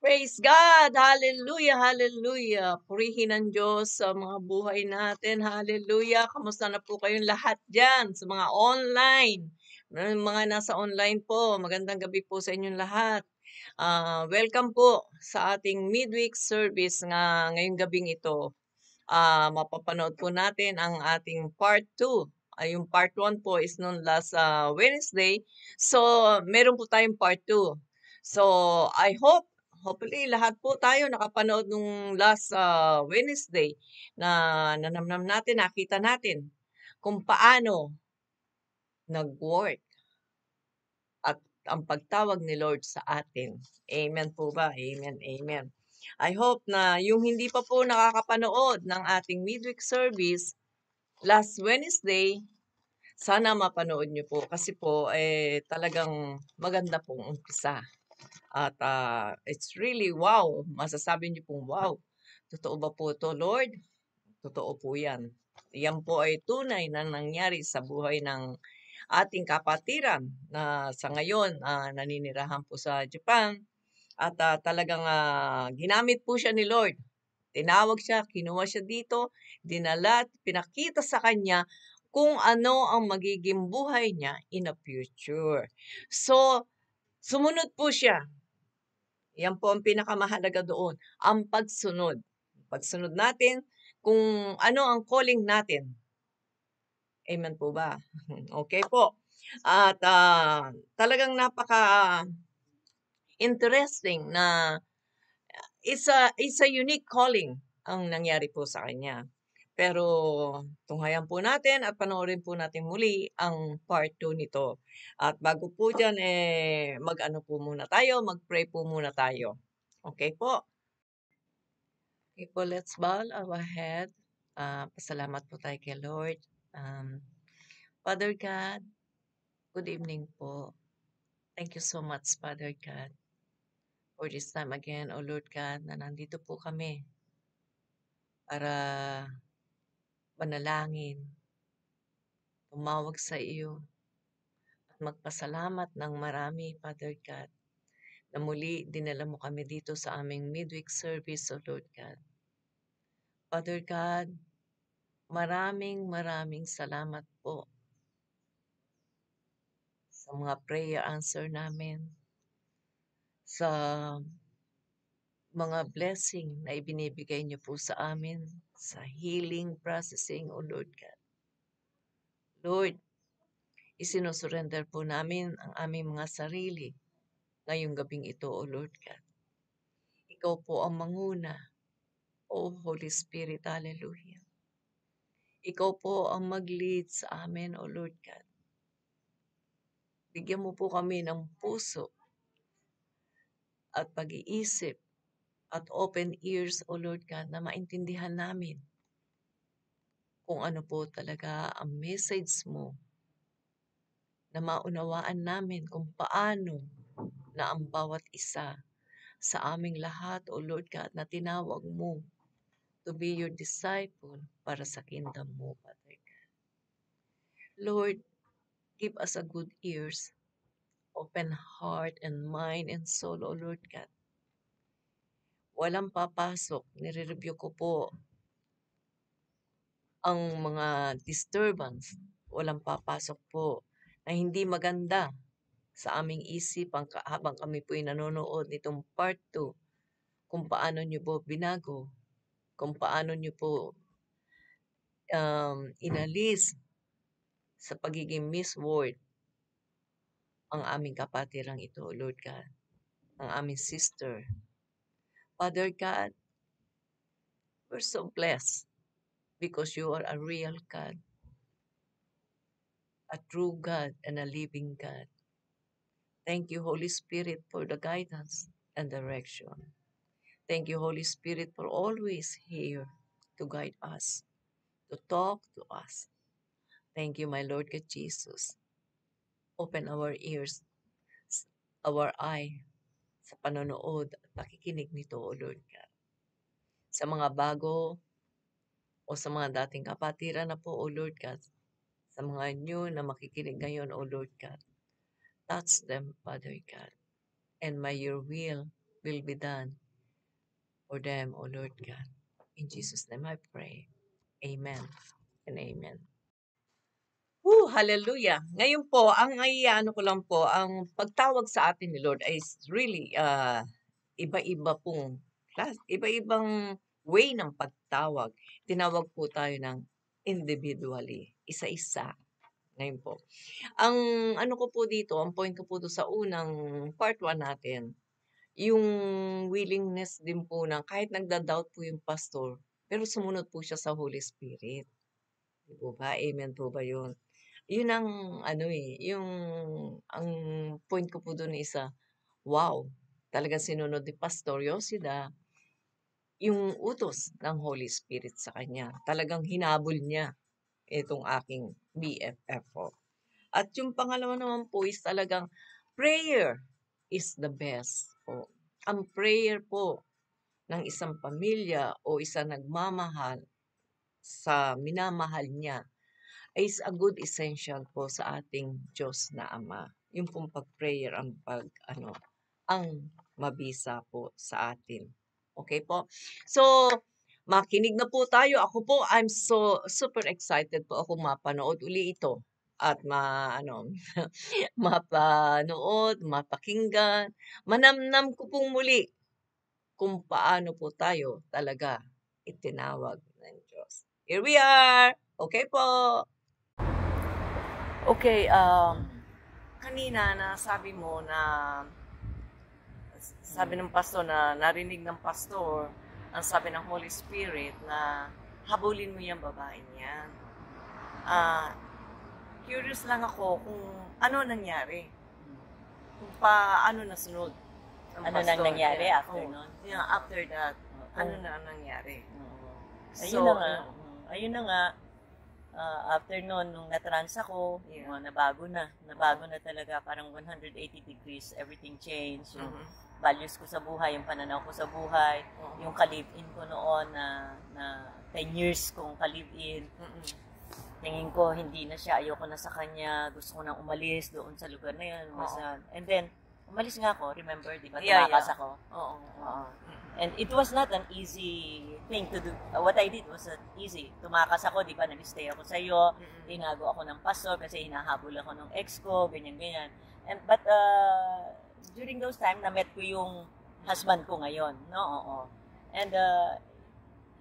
Praise God! Hallelujah, hallelujah. Purihin ang Diyos sa mga buhay natin. Hallelujah. Kamusta na po kayong lahat dyan sa mga online? Mga nasa online po, magandang gabi po sa inyong lahat. Welcome po sa ating midweek service ngayong gabing ito. Mapapanood po natin ang ating part 2. Yung part 1 po is noon last Wednesday. So, meron po tayong part 2. So, hopefully lahat po tayo nakapanood nung last Wednesday na nanamnam natin, nakita natin kung paano nag-work at ang pagtawag ni Lord sa atin. Amen po ba? Amen, amen. I hope na yung hindi pa po nakakapanood ng ating midweek service last Wednesday, sana mapanood nyo po kasi po talagang maganda pong umpisa. At it's really wow. Masasabi niyo pong wow. Totoo ba po to, Lord? Totoo po yan. Yan po ay tunay na nangyari sa buhay ng ating kapatiran na sa ngayon naninirahan po sa Japan. At talagang ginamit po siya ni Lord. Tinawag siya, kinuha siya dito, dinala, pinakita sa kanya kung ano ang magiging buhay niya in the future. So, sumunod po siya. Yan po ang pinakamahalaga doon, ang pagsunod. Pagsunod natin kung ano ang calling natin. Amen po ba? Okay po. At talagang napaka-interesting na it's a unique calling ang nangyari po sa kanya. Pero tunghayan po natin at panoorin po natin muli ang part 2 nito. At bago po dyan, mag-ano po muna tayo, mag-pray po muna tayo. Okay po? Okay po, let's bow our head. Pasalamat po tayo kay Lord. Father God, good evening po. Thank you so much, Father God, for this time again, O Lord God, na nandito po kami para manalangin, tumawag sa iyo, at magpasalamat ng marami, Father God, na muli dinala mo kami dito sa aming midweek service, O Lord God. Father God, maraming salamat po sa mga prayer answer namin, sa mga blessing na ibinibigay niyo po sa amin, sa healing processing, O Lord God. Lord, isinusurrender po namin ang aming mga sarili ngayong gabing ito, O Lord God. Ikaw po ang manguna, O Holy Spirit, hallelujah. Ikaw po ang mag-lead sa amin, O Lord God. Bigyan mo po kami ng puso at pag-iisip at open ears, O Lord God, na maintindihan namin kung ano po talaga ang message mo, na maunawaan namin kung paano na ang bawat isa sa aming lahat, O Lord God, na tinawag mo to be your disciple para sa kingdom mo, Father God. Lord, give us a good ears, open heart and mind and soul, O Lord God. Walang papasok, nire-review ko po ang mga disturbance. Walang papasok po na hindi maganda sa aming isip habang kami po'y nanonood nitong part 2 kung paano nyo po binago, kung paano nyo po inalis sa pagiging Miss World ang aming kapatirang ito, Lord God, ang aming sister. Father God, we're so blessed because you are a real God, a true God, and a living God. Thank you, Holy Spirit, for the guidance and direction. Thank you, Holy Spirit, for always here to guide us, to talk to us. Thank you, my Lord God Jesus. Open our ears, our eye, sa panonood at pakikinig nito, O Lord God. Sa mga bago o sa mga dating kapatiran na po, O Lord God, sa mga new na makikinig ngayon, O Lord God, touch them, Father God, and may your will will be done for them, O Lord God. In Jesus' name I pray. Amen and amen. Hallelujah. Ngayon po, ang ano ko lang po, ang pagtawag sa atin ni Lord is really iba-iba pong iba-ibang way ng pagtawag. Tinawag po tayo ng individually, isa-isa. Ngayon po. Ang ano ko po dito, ang point ko po doon sa unang part 1 natin, yung willingness din po ng kahit nagda-doubt po yung pastor, pero sumunod po siya sa Holy Spirit. Di po ba? Amen po ba yun? Yun ang ano yung ang point ko po doon isa, wow, talagang sinunod ni Pastor Yosida yung utos ng Holy Spirit sa kanya. Talagang hinabol niya itong aking BFF po. At yung pangalawa naman po is talagang prayer is the best po. Ang prayer po ng isang pamilya o isang nagmamahal sa minamahal niya is a good essential po sa ating Diyos na Ama. Yung pong pag-prayer ang mabisa po sa atin. Okay po? So, makinig na po tayo. Ako po, I'm so super excited po ako mapanood uli ito at mapanood, mapakinggan, manamnam ko pong muli kung paano po tayo talaga itinawag ng Diyos. Here we are! Okay po! Okay, kanina na sabi mo na sabi ng pastor na narinig ng pastor ang sabi ng Holy Spirit na habulin mo yung babae niyan. Curious lang ako kung ano nangyari. Kung paano nasunod ng Ano pastor. nang nangyari after nun? Yeah, after that, ano na nangyari. Ayun na nga, after nun, nung natrans ako, Yeah. nabago na talaga, parang 180 degrees, everything changed, yung Mhm. values ko sa buhay, yung pananaw ko sa buhay, Oo. yung ka-live-in ko noon na 10 years kong ka-live-in, Mm-mm. tingin ko hindi na siya, ayoko na sa kanya, gusto ko nang umalis doon sa lugar na yun. And then, umalis nga ako, remember, di ba, tumakas ako. Oo. Oo. And it was not an easy thing to do. What I did was easy. Tumakas ako, di ba, nag-stay ako sa iyo, tinago ako ng pastor kasi hinahabol ako ng ex ko, ganyan-ganyan. But during those time, na-met ko yung husband ko ngayon, no? Oo. And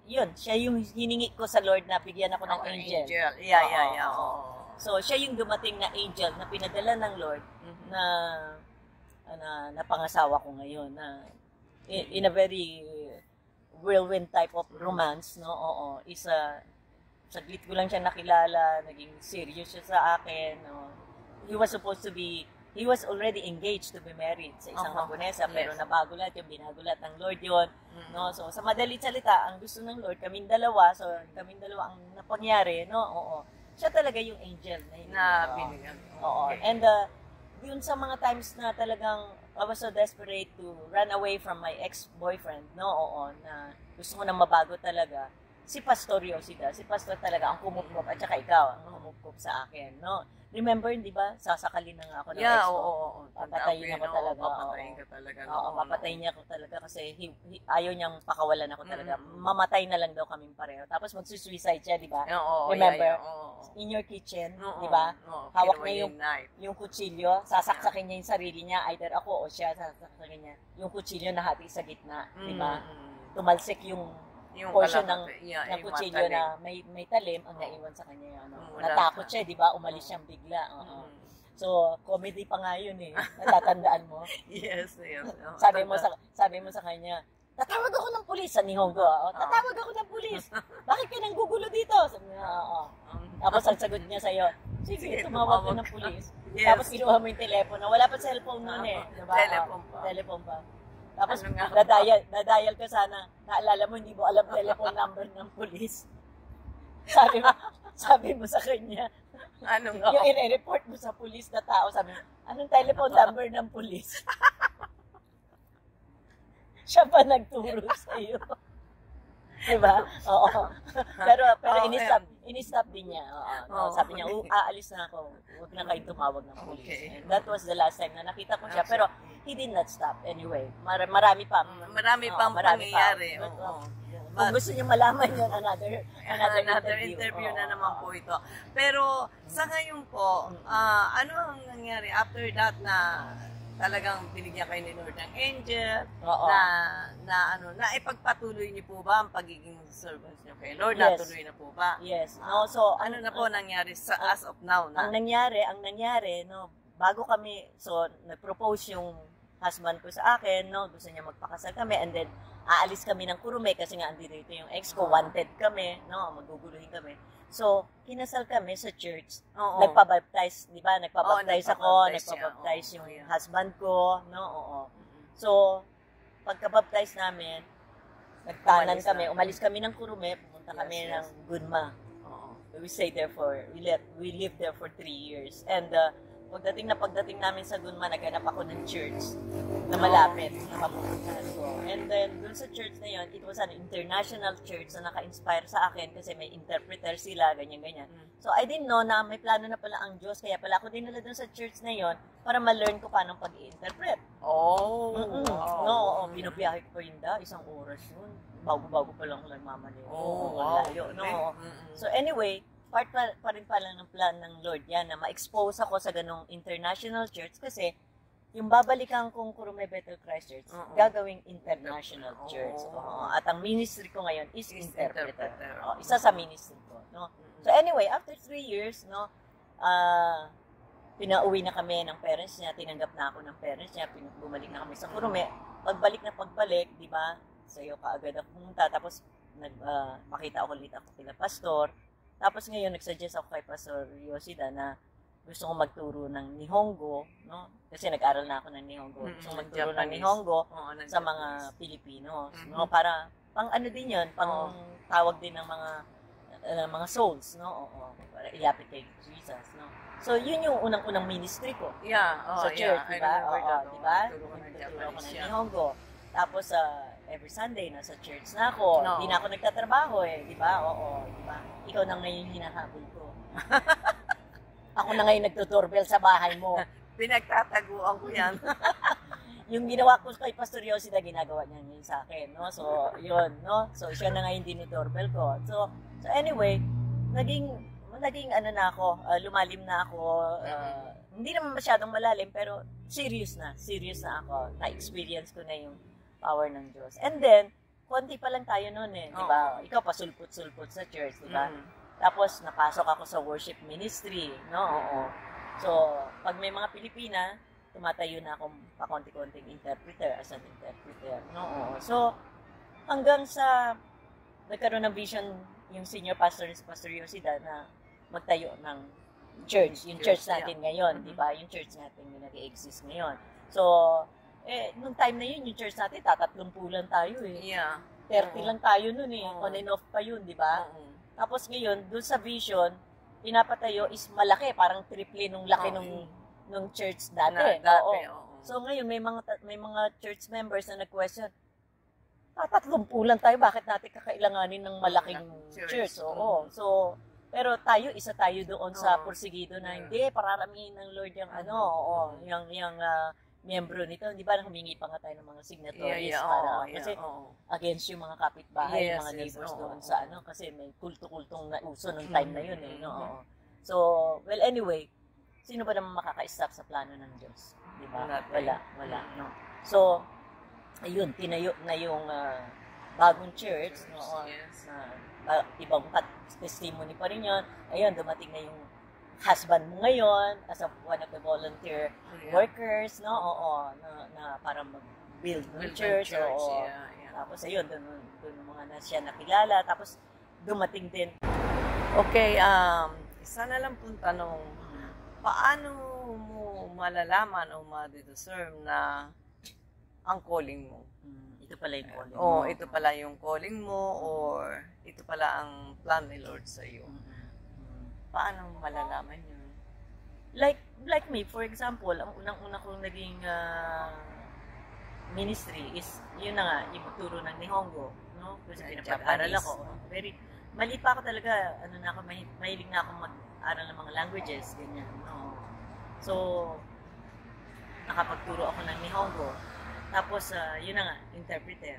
yun, siya yung hiningi ko sa Lord na bigyan ako ng angel. Yeah. Oo. So, siya yung dumating na angel na pinadala ng Lord na pangasawa ko ngayon na in a very whirlwind type of romance, no? Oo. Saglit ko lang siya nakilala, naging serious siya sa akin, no? He was already engaged to be married sa isang Haponesa, pero nabago lahat yung binago lahat ng Lord yun, no? So, sa madalit salita, ang gusto ng Lord, kaming dalawa ang napangyari, no? Oo. Siya talaga yung angel na binigyan. Oo. And yun sa mga times na talagang I was so desperate to run away from my ex-boyfriend, no? Oo, na gusto ko na mabago talaga. Si Pastor Yosida, si Pastor talaga ang kumupkop at saka ikaw ang kumupkop sa akin, no? Remember, di ba? Sasakalin na nga ako ng ex ko. Oo. Papatayin ako talaga. Papatayin ka talaga. Oo, papatayin niya ako talaga kasi ayaw niyang pakawalan ako talaga. Mamatay na lang daw kaming pareho. Tapos magsusuicide siya, di ba? Remember? In your kitchen, di ba? Hawak niya yung kutsilyo, sasaksakin niya yung sarili niya, either ako o siya, sasaksakin niya. Yung kutsilyo na hati sa gitna, di ba? Tumalsik yung portion ng kutsilyo na may talim ang naiwan sa kanya. Natakot siya, di ba? Umalis siyang bigla. So, comedy pa nga yun eh. Natatandaan mo? Yes. Sabi mo sa kanya, tatawag ako ng pulis sa Nihongo. Tatawag ako ng pulis. Bakit ka nang gugulo dito? Sabi niya, Tapos ang sagot niya sa'yo, sige, tumawag ka ng pulis. Tapos kinuha mo yung telepono. Wala pa cellphone noon eh. Diba? Telephone pa. Tapos dadayal ka sana. Naalala mo, hindi mo alam telephone number ng pulis. Sabi mo sa kanya, yung i-report mo sa pulis na tao, sabi mo, anong telephone number ng pulis? Siya pa nagturo sa iyo. Diba? Oo. Pero ini-stop din niya. Oo. Sabi niya, aalis na ako. Huwag na kayo tumawag ng police. Okay. And that was the last time na nakita ko siya. Pero he did not stop anyway. Marami pa. Marami pang pangyayari. Kung gusto niyo malaman yun, another interview na naman po ito. Pero sa ngayon po, ano ang nangyari after that na talagang binigyan kayo ni Lord ng angel, na ipagpatuloy niyo po ba ang pagiging servants niyo kay Lord? Yes. Natuloy na po ba? Yes. No, so, ano na po nangyari as of now? Ang nangyari, no, bago kami, so, nag-propose yung husband ko sa akin, no, gusto niya magpakasal kami, and then, aalis kami ng Kurume kasi nga andito yung ex ko, wanted kami, no, maguguluhin kami. So, kinasal kami sa church. Nagpabaptize, di ba? Nagpabaptize ako, nagpabaptize yung husband ko, no? Oo. So, pagkabaptize namin, nagtanan kami, umalis kami ng Kurume, pumunta kami ng Gunma. We lived there for 3 years. And pagdating namin sa Gunma, naghanap ako ng church na malapit na papuntahan ko. And then, dun sa church na yun, it was an international church na naka-inspire sa akin kasi may interpreter sila, ganyan-ganyan. So, I didn't know na may plano na pala ang Diyos, kaya pala ako dinala dun sa church na yun para ma-learn ko paano pag-i-interpret. Binubiyahe ko pa yun isang oras yun. Bago-bago pa lang nagmamali. Layo. No. So, anyway, part pa rin pala ng plan ng Lord yan na ma-expose ako sa ganong international church kasi yung babalikan kong Kurume Bethel Christ Church, gagawing international church. At ang ministry ko ngayon is interpreter. Isa sa ministry ko. No? So anyway, after 3 years, no, pinauwi na kami ng parents niya, tinanggap na ako ng parents niya, bumalik na kami sa Kurume. Pagbalik, di ba, sa'yo kaagad ako pumunta, tapos makita ako ulit ako kila pastor. Tapos ngayon, nagsuggest ako kay Pastor Yoshida na gusto kong magturo ng Nihongo, no? Kasi nag-aral na ako ng Nihongo. Gusto kong magturo ng Nihongo sa mga Pilipinos, no? Para, pang ano din yun, pang tawag din ng mga souls, no? Para ilapit kay Jesus, no? So, yun yung unang-unang ministry ko. Sa church, diba? Diba? Nagtuturo ako ng Nihongo. Tapos, every Sunday, nasa church na ako. Hindi na ako nagtatrabaho di ba? Di ba? Ikaw na ngayon hinahabol ko. Ako na ngayon nagtuturbel sa bahay mo. Pinagtataguan ko yan. Yung ginawa ko kay Pastor Yoshida, ginagawa niya yun sa akin, no? So, yun, no? So, siya na ngayon diniturbel ko. So anyway, naging ano na ako, lumalim na ako, hindi naman masyadong malalim, pero serious na ako. Na-experience ko na yung power ng Diyos. And then, konti pa lang tayo noon di ba? Ikaw pasulput-sulput sa church, di ba? Tapos, napasok ako sa worship ministry, no? So, pag may mga Pilipina, tumatayo na akong pakonti-konting interpreter as an interpreter, no? So, hanggang sa nagkaroon ng vision yung senior pastor, si Pastor Yoshida, na magtayo ng church, yung church natin ngayon, di ba? Yung church natin yung nag-exist ngayon. So, nung time na yun, yung church natin, 30 lang tayo 30 lang tayo nun on and off pa yun, di ba? Tapos ngayon, dun sa vision, pinapatayo is malaki, parang triple nung laki nung church dati. So ngayon, may mga church members na nag-question, 30 lang tayo, bakit natin kakailanganin ng malaking church? So, pero isa tayo doon sa porsigido na hindi, pararamihin ng Lord yung yung miyembro nito, di ba, humingi pa nga tayo ng mga signatories kasi against yung mga kapitbahay, yung mga neighbors doon sa kasi may kulto-kultong nauso nung time na yun So, well, anyway, sino ba naman makaka-stop sa plano ng Diyos? Di ba? Wala, no? So, ayun, tinayo na yung bagong church, ibang testimony pa rin yun. Ayun, dumating na yung husband mo ngayon as one of the volunteer workers, no? Na para mag-build ng church. Tapos ayun, doon mga na siya nakilala. Tapos dumating din. Okay, isa na lang pong tanong. Paano mo malalaman o ma-discern na ang calling mo? Ito pala yung calling mo. Ito pala yung calling mo or ito pala ang plan ni Lord sa iyo. Paano malalaman yun? Like me, for example, ang unang-una kong naging ministry is, yun na nga, yung magturo ng Nihongo. no? Kasi pinapag-aral ako. Mali pa ako talaga, mahilig na ako mag-aral ng mga languages, ganyan, no? So, nakapagturo ako ng Nihongo. Tapos, yun na nga, interpreter.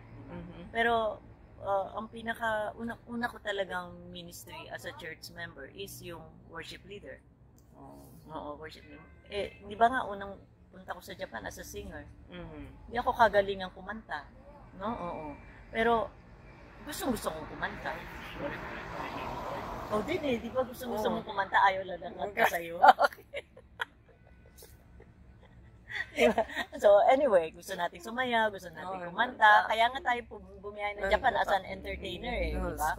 Pero, ang una ko talagang ministry as a church member is yung worship leader. Oo, worship leader. Di ba nga, unang punta ko sa Japan as a singer. Hindi ako kagalingang kumanta. No? Oo. Pero, gusto kong kumanta. Din di ba gusto mong kumanta, ayaw lang ka sa'yo. Okay. Diba? So, anyway, gusto nating sumaya, gusto nating kumanta. Kaya nga tayo bumiyahe ng Japan as an entertainer, di ba?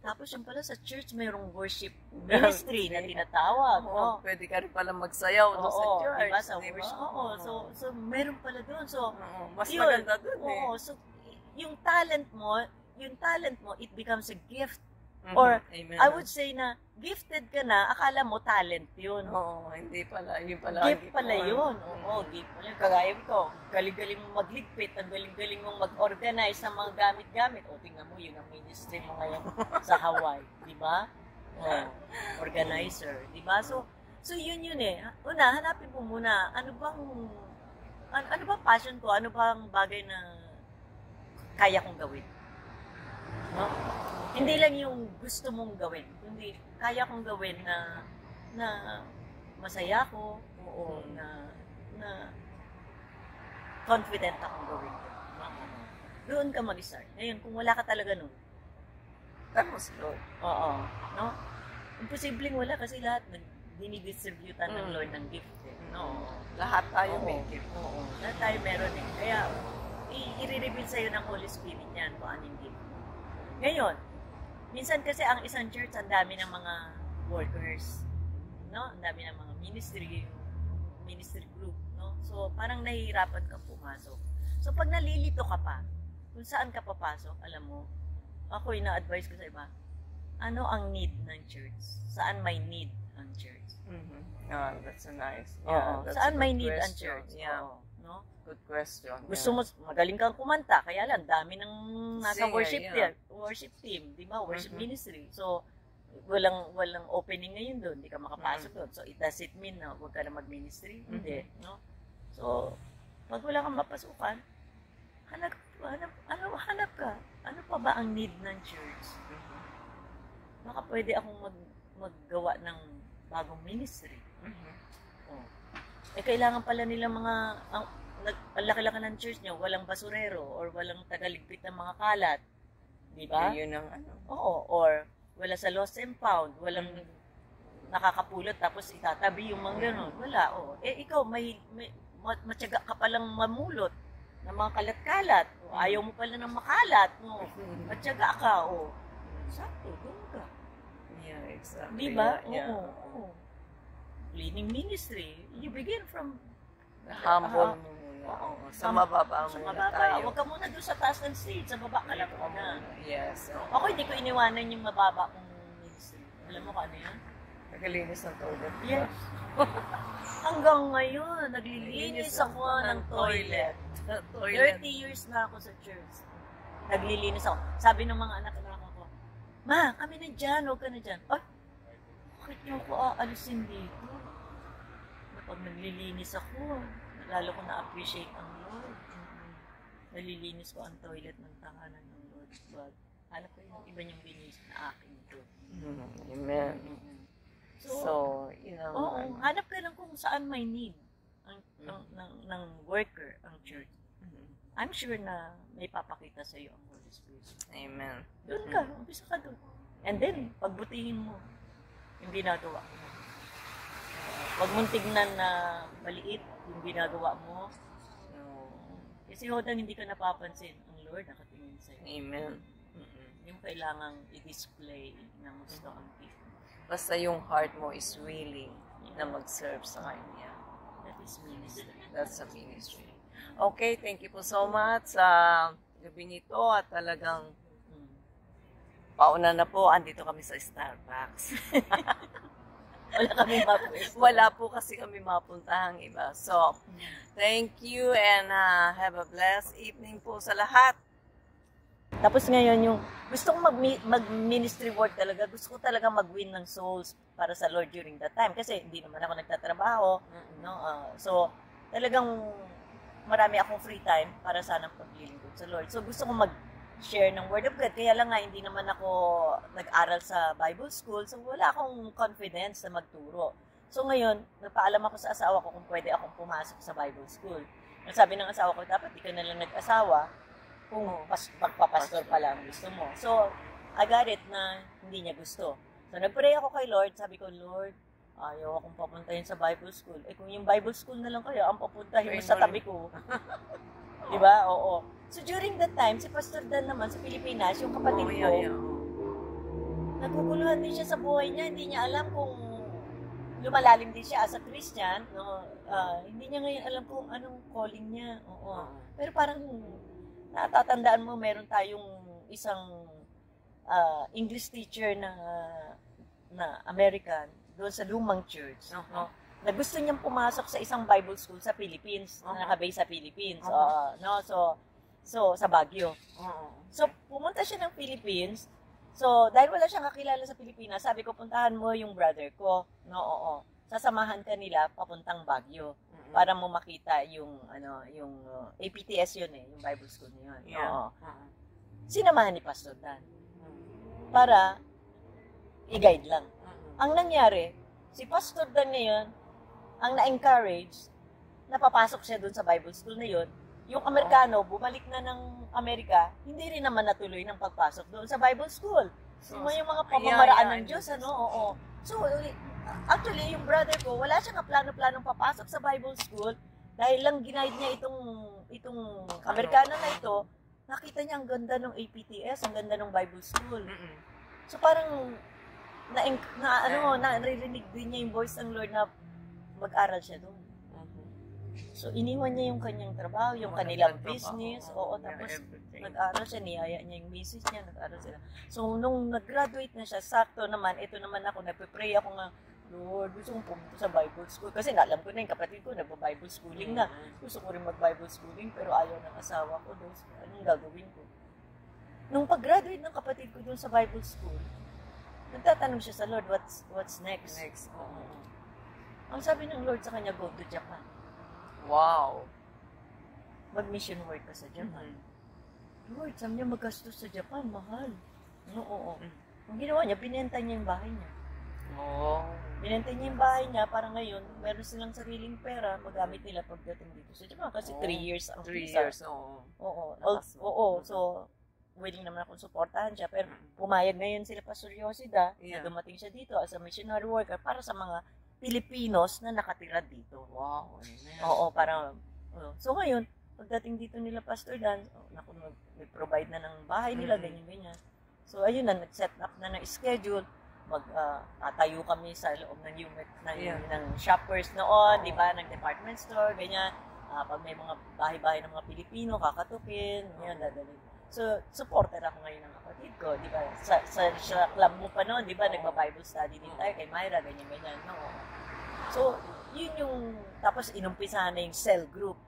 Tapos yung pala sa church, mayroong worship ministry na tinatawag. Pwede ka rin pala magsayaw doon sa church. Diba? Sa worship. So, meron pala doon. So, mas maganda doon so, yung talent mo, it becomes a gift. Or, Amen. I would say na, gifted ka na, akala mo talent yun. Hindi pala. Yun pala. Gift pala yun. Gift pala yun. Kagaya ko, galing-galing mong magligpit, ang galing-galing mong mag-organize sa mga gamit-gamit. Tingnan mo, yun ang ministry mo ngayon sa Hawaii. Di ba? Organizer. Di ba? So yun eh. Una, hanapin mo muna, ano bang passion ko? Ano bang bagay na kaya kong gawin? No? Hindi lang yung gusto mong gawin, kundi kaya kong gawin na masaya ko, na confident akong gawin ko. Doon ka mag-start. Ngayon, kung wala ka talaga nun, tapos Lord. No? Imposibleng wala kasi lahat dinidistributan ng Lord ng gift. No? Lahat tayo may gift. Lahat tayo meron eh. Kaya, i-reveal sa'yo ng Holy Spirit yan kung anong gift. Ngayon, minsan kasi ang isang church, ang dami ng mga workers, no? Ang dami ng mga ministry group, no? So, parang nahihirapan kang pumasok. So, pag nalilito ka pa, kung saan ka papasok, alam mo, ako ina-advise ko sa iba, ano ang need ng church? Saan may need ang church? That's a nice. Saan may need ang church? No? Good question. Gusto mo, magaling kang kumanta, kaya lang, dami ng nasa worship team, di ba? Worship ministry. So, walang opening ngayon doon, di ka makapasok doon. So, it does it mean na huwag ka na mag-ministry? Hindi, no? So, pag wala kang mapasukan, hanap ka. Ano pa ba ang need ng church? Baka pwede akong maggawa ng bagong ministry. Kailangan pala nilang ang laki-laki ng church nyo, walang basurero or walang tagaligpit ng mga kalat. Di ba? Yun ang or wala sa lost and found, walang nakakapulot tapos itatabi yung mga gano'n. Wala, ikaw, matyaga ka palang mamulot ng mga kalat-kalat. Ayaw mo pala ng makalat. Matyaga ka, sakto, doon ka. Yeah, exactly. Di ba? Oo. Cleaning ministry, you begin from humble mo muna. Sa mababa muna tayo. Huwag ka muna doon sa taas ng stage, sa baba ka lang muna. Yes. Ako hindi ko iniwanan yung mababa kong ministry. Alam mo kung ano yan? Naglilinis ng toilet. Yes. Hanggang ngayon, naglilinis ako ng toilet. 30 years na ako sa church. Naglilinis ako. Sabi ng mga anak-anak ko, Ma, kami na dyan, huwag ka na dyan. Ay, bakit niyo ako aalisin dito? Pag naglilinis ako, lalo ko na-appreciate ang Lord. Nalilinis ko ang toilet ng tahanan ng Lord. But, hanap ko yung iba niyang binis na akin ito. Amen. So, hanap ka lang kung saan may need ng worker ang church. I'm sure na may papakita sa iyo ang Holy Spirit. Amen. Doon ka, umpisa ka doon. And then, pagbutihin mo yung ginagawa mo. Huwag mong tignan na maliit yung ginagawa mo. Kasi hodang hindi ka napapansin, ang Lord nakatingin sa'yo. Amen. Yung kailangang i-display na gusto ang gift. Basta yung heart mo is willing na mag-serve sa Kanya. That is ministry. That's a ministry. Okay, thank you po so much sa gabi nito at talagang pauna na po, andito kami sa Starbucks. Wala po kasi kami mapuntahang iba. So, thank you and have a blessed evening po sa lahat. Tapos ngayon, yung gusto kong mag-ministry work talaga, gusto ko talaga mag-win ng souls para sa Lord during that time. Kasi hindi naman ako nagtatrabaho. No? So, talagang marami akong free time para sanang paglilingkod sa Lord. So, gusto kong mag-share ng Word of God. Kaya lang nga, hindi naman ako nag-aral sa Bible school. So, wala akong confidence na magturo. So, ngayon, nagpaalam ako sa asawa ko kung pwede akong pumasok sa Bible school. Sabi ng asawa ko, dapat di ka na lang nag-asawa kung magpapastor pala ang gusto mo. So, I got it na hindi niya gusto. So, nag-pray ako kay Lord. Sabi ko, Lord, ayaw akong papuntahin sa Bible school. Kung yung Bible school na lang kaya, ang papuntahin mo sa tabi ko. Diba? Oo. So, during that time, si Pastor Dan naman sa Pilipinas, yung kapatid ko, naguguluhan din siya sa buhay niya. Hindi niya alam kung lumalalim din siya as a Christian. No? Hindi niya ngayon alam kung anong calling niya. Oo. Pero parang, natatandaan mo, meron tayong isang English teacher na American doon sa lumang church. No? Na gusto niyang pumasok sa isang Bible school sa Philippines, na nakabase sa Philippines. No? So, sa Baguio. So, pumunta siya ng Philippines. So, dahil wala siyang kakilala sa Pilipinas, sabi ko, puntahan mo yung brother ko. No, oo. Sasamahan ka nila papuntang Baguio para mo makita yung APTS yun yung Bible school niyo yun. Yeah. Oo. Sinamahan ni Pastor Dan para i-guide lang. Ang nangyari, si Pastor Dan ngayon, ang na-encourage, napapasok siya doon sa Bible school na yun. Yung Amerikano, bumalik na ng Amerika, hindi rin naman natuloy ng pagpasok doon sa Bible school. So, yung mga pamamaraan ng Diyos, Oo. So, actually, yung brother ko, wala siyang plano-planong papasok sa Bible school dahil lang ginaid niya itong Amerikano na ito, nakita niya ang ganda ng APTS, ang ganda ng Bible school. So, parang, naririnig din niya yung voice ng Lord na mag-aral siya doon. So, iniwan niya yung kanyang trabaho, yung kanilang business, tapos nag-aral siya, niyaya niya yung business niya, nag-aral sila. So, nung nag-graduate na siya, sakto naman, ito naman ako, nagpe-pray ako nga, Lord, gusto kong pumunta sa Bible school. Kasi alam ko na yung kapatid ko, nagpa-Bible schooling na. Gusto ko rin mag-Bible schooling, pero ayaw ng asawa ko doon. Anong gagawin ko? Nung pag-graduate ng kapatid ko doon sa Bible school, nagtatanong siya sa Lord, what's next? Ang sabi ng Lord sa kanya, go to Japan. Wow. Mag-mission work ka sa Japan. Lord, sabi niya, magastos sa Japan, mahal. Oo. Ang ginawa niya, binenta niya yung bahay niya. Binenta niya yung bahay niya para ngayon, meron silang sariling pera, magamit nila pagdating dito sa Japan. Kasi 3 years ang 3 visa. years, Oo. So, willing naman akong supportahan siya. Pero pumayag ngayon sila Pastor Yosida na dumating siya dito as a missionary worker para sa mga Pilipinos na nakatira dito. Wow. Oo, parang, so ngayon, pagdating dito nila Pastor Dan, nag-provide na ng bahay nila, ganyan-ganyan. So, ayun na, nag-set up na ng schedule. Tatayo kami sa loob ng unit ng shoppers noon, di ba, ng department store, ganyan. Pag may mga bahay-bahay ng mga Pilipino, kakatukin, yan, dadalhin. So, supporter ako ngayon ng kapatid ko, di ba? Sa club mo pa noon, di ba, nagba-Bible study din tayo kay Myra, ganyan-ganyan, no? So, yun yung, tapos inumpisa na yung cell group.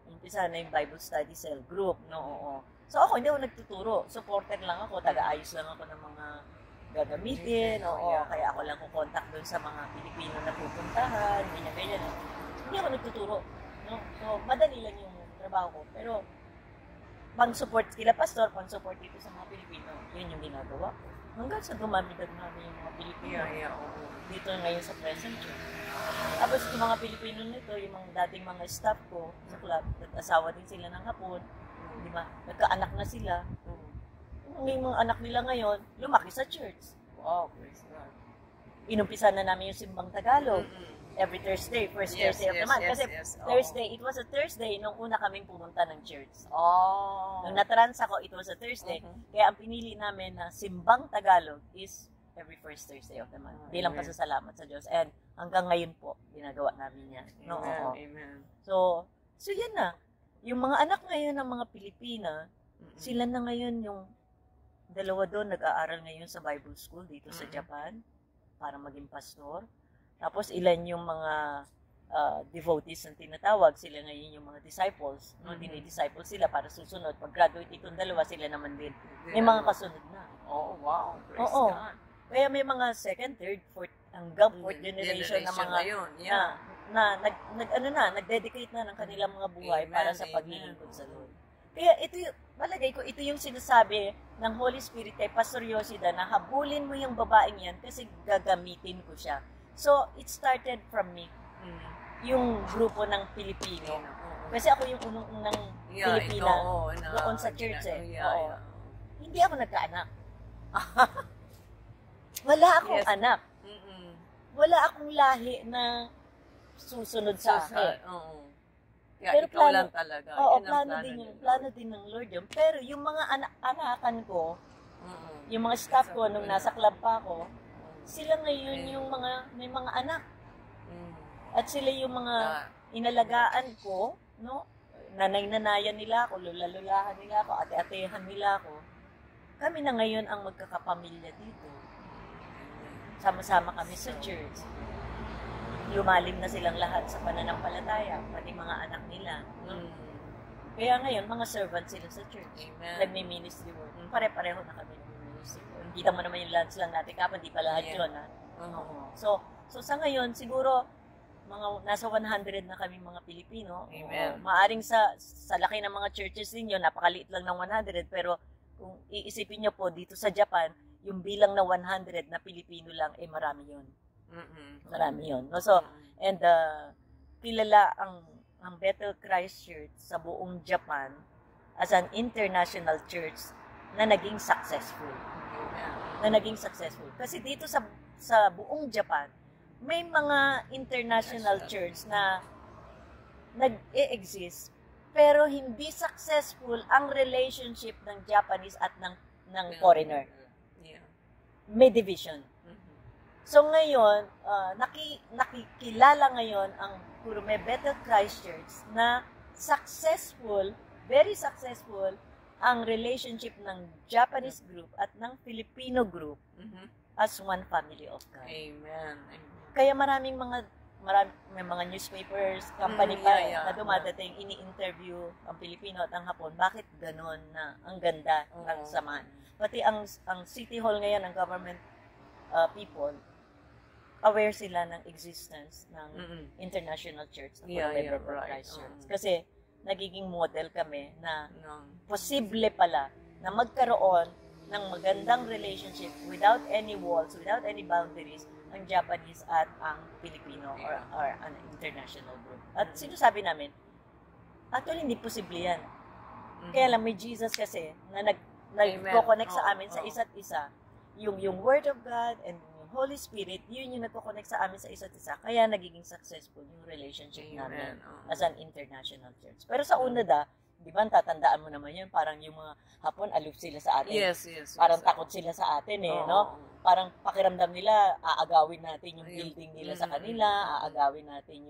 Inumpisa na yung Bible study cell group, no? So, ako, hindi ako nagtuturo. Supporter lang ako, taga-ayos lang ako ng mga gagamitin, kaya ako lang kukontak doon sa mga Pilipino na pupuntahan, ganyan-ganyan. Hindi ako nagtuturo, no? So, madali lang yung trabaho ko, pero pang-support kila Pastor, pang-support dito sa mga Pilipino, yun yung ginagawa ko. Hanggang sa dumami yung mga Pilipino dito ngayon sa present church. Tapos yung mga Pilipino nito, yung mga dating mga staff ko sa club, nag-asawa din sila ng hapon, di ba? Nagkaanak na sila. Yung mga anak nila ngayon, lumaki sa church. Wow, praise God. Inumpisa na namin yung simbang Tagalog. Every Thursday, first Thursday of the month. Kasi Thursday, it was a Thursday nung una kaming pumunta ng church. Nung natrans ako, it was a Thursday. Kaya ang pinili namin na simbang Tagalog is every first Thursday of the month. Bilang pasasalamat sa Diyos. And hanggang ngayon po, ginagawa namin yan. Amen. So yan na. Yung mga anak ngayon ng mga Pilipina, sila na ngayon yung dalawa doon nag-aaral ngayon sa Bible school dito sa Japan para maging pastor. Tapos ilan yung mga devotees ang tinatawag. Sila ngayon yung mga disciples. No? Dinidisciple sila para susunod. Pag-graduate itong dalawa, sila naman din. May mga kasunod na. Oh, wow. Praise Oo. God. Kaya may mga second, third, fourth, hanggang fourth generation na mga yun. Yeah. nag-dedicate na ng kanilang mga buhay Amen, para sa amen. paglilingkod sa Lord. Kaya ito yung, malagay ko, ito yung sinasabi ng Holy Spirit kay Pastor Yoshida na habulin mo yung babaeng yan kasi gagamitin ko siya. So, it started from me. Yung grupo ng Pilipino. Kasi ako yung unang Pilipina doon sa church Oo. Hindi ako nagkaanak. Wala akong anak. Wala akong lahi na susunod sa akin. Kaya Pero ikaw lang talaga. Oo, Yun ang plano din ng Lord yun. Pero yung mga anakan ko, yung mga staff ko nung nasa club pa ako, sila ngayon yung may mga anak. At sila yung mga inalagaan ko, no? Nanay-nanayan nila ako, lula-lulahan nila ako, ate-atehan nila ako. Kami na ngayon ang magkakapamilya dito. Sama-sama kami sa church. Lumalim na silang lahat sa pananampalataya, pati mga anak nila. Kaya ngayon, mga servants sila sa church. Nagmi-ministry work. Pare-pareho na kami nagmi-ministry work. Kita mo naman yung lunch lang natin, kapag di pa lahat yun. Ha? So sa ngayon, siguro, mga nasa 100 na kami mga Pilipino. Maaring sa laki ng mga churches ninyo, napakaliit lang ng 100, pero kung iisipin nyo po, dito sa Japan, yung bilang na 100 na Pilipino lang, marami yun. Marami yun. No? So, and kilala ang Bethel Christ Church sa buong Japan as an international church na naging successful. Kasi dito sa buong Japan, may mga international church na nag-e-exist pero hindi successful ang relationship ng Japanese at ng foreigner. May division. So ngayon, nakikilala ngayon ang Kurume Bethel Christ Church na successful, very successful ang relationship ng Japanese group at ng Filipino group as one family of God. Amen. Kaya may mga newspapers, company na dumadating, ini-interview ang Pilipino at ang Hapon. Bakit ganon na ang ganda ng samahan? Pati ang City Hall ngayon, ang government people, aware sila ng existence ng international church na Christ Church. Kasi nagiging model kami na posible pala na magkaroon ng magandang relationship without any walls, without any boundaries, ang Japanese at ang Filipino or an international group. At sinasabi namin, actually hindi posible yan. Kaya lang may Jesus kasi na nag-connect sa amin sa isa't isa. Yung Word of God and yung Holy Spirit, yun yung nagko-connect sa amin sa isa't isa. Kaya nagiging successful yung relationship namin as an international church. Pero sa una di ba, tatandaan mo naman yun, parang yung mga Hapon, aloof sila sa atin. Yes. Parang takot sila sa atin no? Parang pakiramdam nila, aagawin natin yung building nila sa kanila, aagawin natin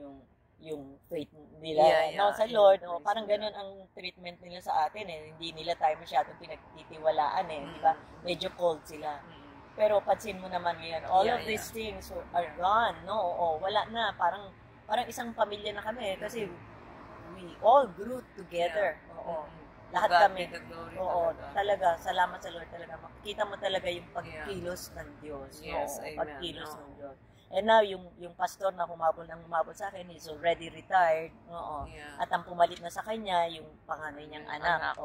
yung faith nila sa Lord. No? Parang ganun ang treatment nila sa atin Hindi nila tayo masyadong pinagtitiwalaan di ba? Medyo cold sila. Pero pansin mo naman ngayon, all of these things are gone, no? Wala na. Parang isang pamilya na kami kasi we all grew together. Lahat kami. Talaga. Salamat sa Lord talaga. Makikita mo talaga yung pagkilos ng Diyos. Pagkilos ng Diyos. And now, yung pastor na humabol sa akin, he's already retired. At ang pumalit na sa kanya, yung panganay niyang anak.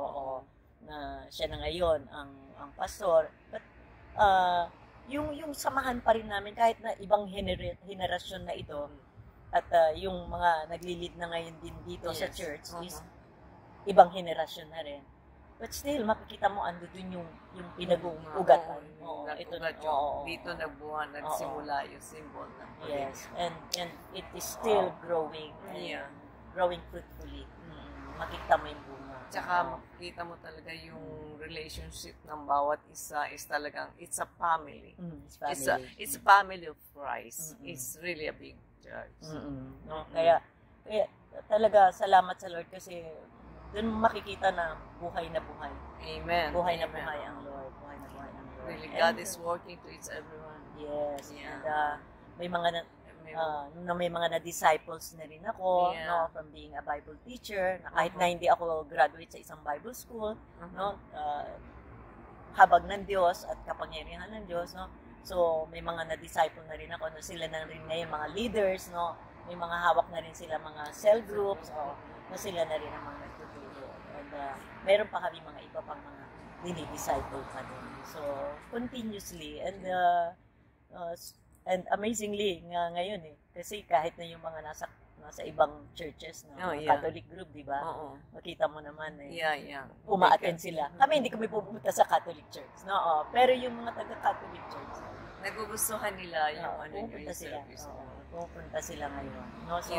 Na siya na ngayon ang pastor. But, yung samahan pa rin namin, kahit na ibang henerasyon na ito, at yung mga naglilid na ngayon din dito sa church is ibang henerasyon na rin. But still, makikita mo ando dun yung pinag-ugatan. Dito nagsimula yung symbol ng yes, and it is still growing. Growing fruitfully. Makikita mo yung bunga. Tsaka makikita mo talaga yung relationship ng bawat isa is talagang, it's a family. It's a family of Christ. It's really a big church. No? Kaya talaga salamat sa Lord kasi doon makikita na buhay na buhay. Amen. Buhay na buhay ang Lord. Buhay na buhay ang Lord. Really, God is working to each everyone. Yes. And may mga na may mga na-disciples na rin ako, no, from being a Bible teacher, na kahit na hindi ako graduate sa isang Bible school, no, habag ng Diyos at kapangyarihan ng Diyos, no. So, may mga na-disciple na rin ako, na sila na rin ngayon mga leaders, no. May mga hawak na rin sila mga cell groups, na sila na rin ang mga nagtuturo. And meron pa kami mga iba pang mga dinidisciple pa din. So, continuously, and amazingly, ngayon kasi kahit na yung mga nasa ibang churches na Catholic group, di ba? Makita mo naman uma-attend sila. Kami hindi kami pupunta sa Catholic church, no? Pero yung mga taga-Catholic church, nagugustuhan nila yung pupunta sila. Pupunta sila ngayon. No? So,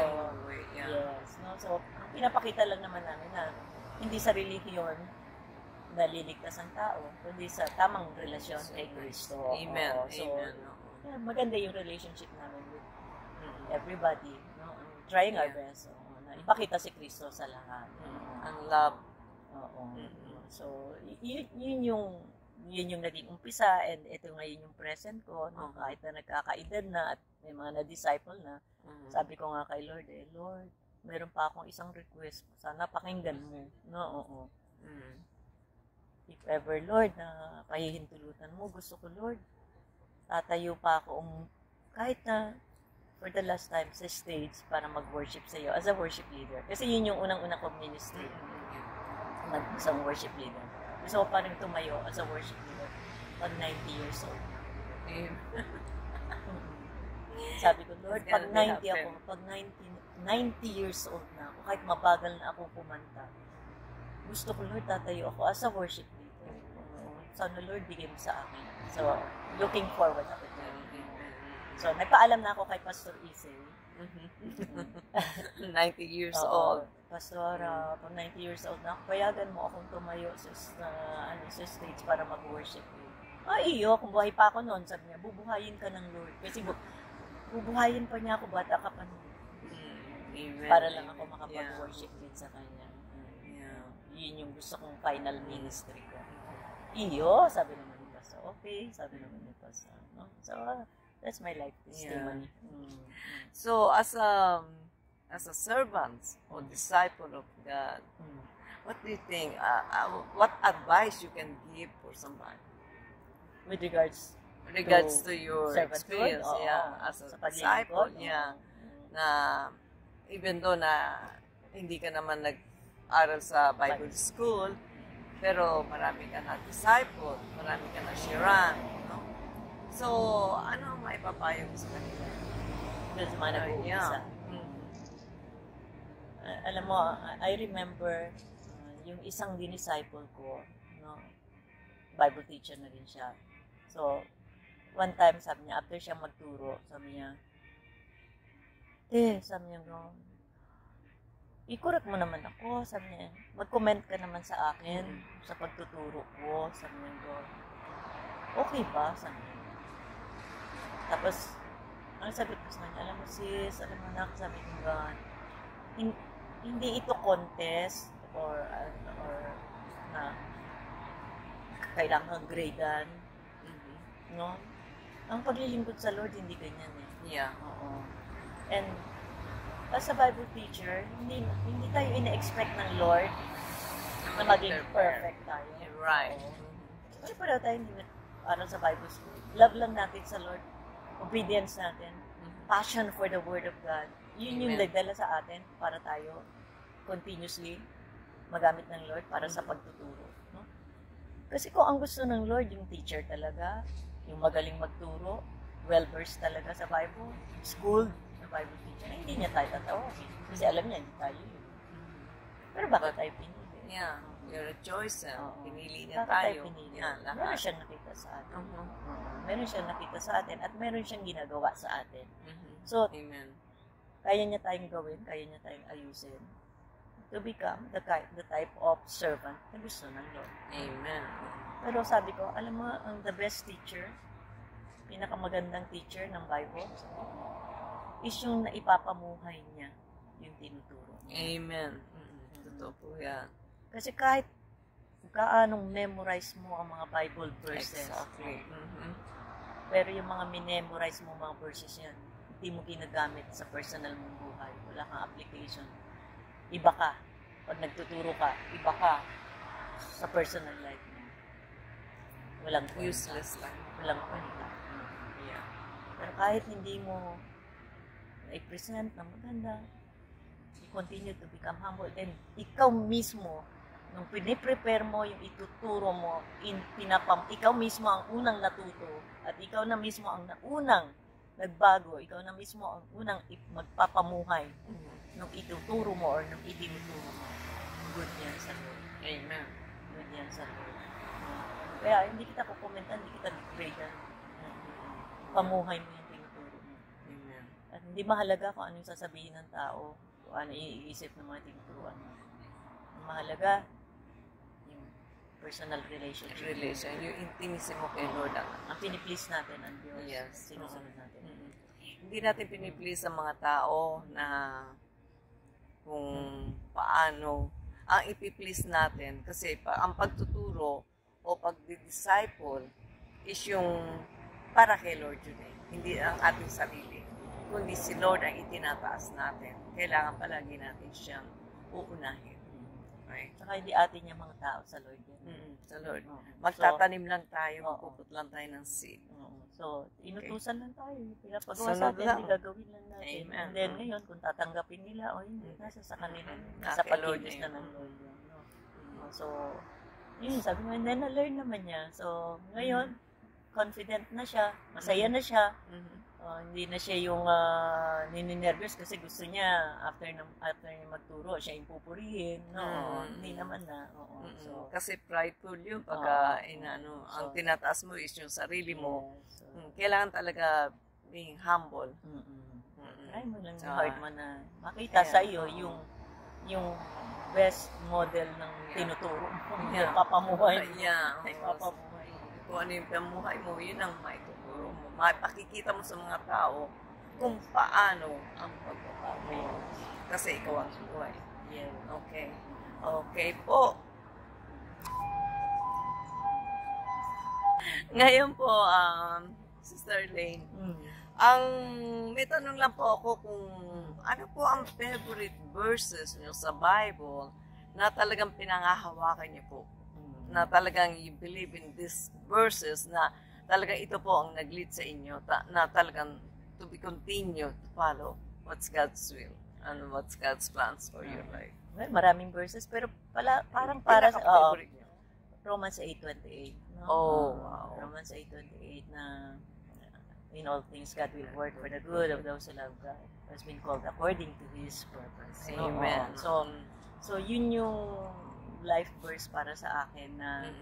yes. No? So, pinapakita lang naman namin na hindi sa relihiyon na liligtas ang tao, kundi sa tamang relasyon kay Kristo. Amen. So, maganda yung relationship namin with everybody. No? Trying our best. Na ipakita si Kristo sa lahat. Ang love. So, yun yung naging umpisa, and ito ngayon yung present ko, no? Kahit na nagkakaedad na at may mga na-disciple na, sabi ko nga kay Lord, Lord, meron pa akong isang request, sana pakinggan mo. No, if ever, Lord, na pahihintulutan mo, gusto ko, Lord, tatayo pa ako kahit na for the last time sa stage para mag-worship sa iyo as a worship leader. Kasi yun yung unang-unang kong ministry, isang worship leader. Gusto ko pa rin tumayo as a worship leader pag 90 years old. Sabi ko, Lord, pag 90 ako, pag 90 years old na ako, kahit mabagal na ako kumanta, gusto ko, Lord, tatayo ako as a worship leader. Sana, Lord, bigay mo sa akin. So, looking forward ako to. So, nagpaalam na ako kay Pastor Isay. 90 years old. Pastor, pag 90 years old na ako, payagan mo akong tumayo sa stage para mag-worship. Iyo, kung buhay pa ako noon, sabi niya, bubuhayin ka ng Lord. Kasi bubuhayin pa niya ako, bata ka pa noon. Para lang ako makapag-worship din sa Kanya. Yun yung gusto kong final ministry ko. Iyo, sabi naman ni Pastor. Okay, sabi naman ni Pastor. No? So, that's my life testimony. So, as a servant or disciple of God, what do you think? What advice you can give for somebody? With regards to your experience, as a disciple, na even though na hindi ka naman nag-aral sa Bible school, pero marami ka na disciple, marami ka na sharan, no? So, ano ang maipapayo mo sa kanila? Sa mga nag-uumpisa. Alam mo, I remember yung isang disciple ko, no, Bible teacher na rin siya. So, one time, sabi niya, after siya magturo, sabi niya, sabi niya, i-correct mo naman ako, sabi niya, mag-comment ka naman sa akin sa pagtuturo ko, sabi niya, okay ba, sabi niya. Tapos, ang sabi ko sa kanya, alam mo sis, alam mo na, sabi ko, hindi ito contest or na kailangan gradean, no? Ang paglilingkod sa Lord, hindi ganyan Oo. And as a Bible teacher, hindi tayo ina-expect ng Lord na maging perfect tayo. Right. Pero pareho tayo hindi aral sa Bible school. Love lang natin sa Lord. Obedience natin. Passion for the Word of God. Yun yung nagdala sa atin para tayo continuously magamit ng Lord para sa pagtuturo. No? Kasi kung ang gusto ng Lord, yung teacher talaga, yung magaling magturo, well-versed talaga sa Bible, schooled na Bible teacher, hindi niya tayo tatawagin. Kasi alam niya, hindi tayo yun. Pero bakit tayo pinili? You're a choice. Pinili niya tayo. Meron siyang nakita sa atin. Meron siyang nakita sa atin at meron siyang ginagawa sa atin. So, kaya niya tayong gawin, kaya niya tayong ayusin to become the type of servant na gusto ng Lord. Amen. Pero sabi ko, alam mo, ang the best teacher, pinakamagandang teacher ng Bible, is yung naipapamuhay niya yung tinuturo. Amen. Totoo po yan. Kasi kahit kaanong memorize mo ang mga Bible verses. Exactly. Pero yung mga minemorize mo mga verses yan, hindi mo ginagamit sa personal mong buhay, wala kang application, iba ka. Pag nagtuturo ka, iba ka sa personal life mo. Walang Useless lang. Walang kwenta. Yeah. Pero kahit hindi mo i-present na maganda, you continue to become humble, then ikaw mismo, nung piniprepare mo, yung ituturo mo, ikaw mismo ang unang natuto, at ikaw na mismo ang unang nagbago, ikaw na mismo ang unang magpapamuhay nung ituturo mo or nung itinuturo mo. Good yan sa Lord. Amen. Good yan sa Lord. Kaya hindi kita kukomenta, hindi kita degradean. Pamuhay mo yung tinuturo mo. Amen. At hindi mahalaga kung anong sasabihin ng tao, kung ano iisip ng mga tinuturuan mo. Ang mahalaga, yung personal relationship. Yung intimacy mo kay Lord. Ang piniplease natin ang Diyos. Yes. Sinusunod natin. Hindi natin piniplease ang mga tao na kung paano ang ipiplease natin. Kasi ang pagtuturo o pag-disciple is yung para kay Lord yun eh. Hindi ang ating sarili. Kundi si Lord ang itinataas natin. Kailangan palagi natin siyang uunahin. Right? Saka hindi atin yung mga tao sa Lord yan. Sa Lord. Magtatanim lang tayo, magpuput lang tayo ng seed. So, inutusan lang tayo. Pinapagawa Sunod sa atin, lang. hindi gagawin lang natin. Amen. And then ngayon, kung tatanggapin nila, o hindi, nasa sa kanila. Nasa Nasa kay Lord pag-ibig na na yun. ng Lord yan. No? So, yun, sabi mo, and then na-learn naman niya. So, ngayon, confident na siya, masaya na siya. Hindi na siya yung nininervous kasi gusto niya after niya magturo, siya yung pupurihin. No, hindi naman na. So, kasi prideful yun pagka ang tinataas mo is yung sarili mo. so, Kailangan talaga being humble. try mo lang yung heart mo na makita sa iyo yung best model ng tinuturo mo. Yeah. Papamuhay mo. Yeah. Papamuhay mo. Kung ano yung pamuhay mo, yun ang maituturo mo. Makikita mo sa mga tao kung paano ang pagpapamuhay. Kasi ikaw ang buhay. Yeah. Okay. Okay po. Ngayon po, Sister Lane, may tanong lang po ako kung ano po ang favorite verses niyo sa Bible na talagang pinangahawakan niyo po. Na talagang you believe in these verses na talagang ito po ang nag-lead sa inyo na talagang to be continued to follow what's God's will and what's God's plans for your life. Well, maraming verses pero parang para sa Pinaka-favorite niyo. Romans 8:28, no? Oh, wow. Romans 8:28 na in all things God will work for the good of those who love God, who has been called according to His purpose. Amen. So yun yung life verse para sa akin na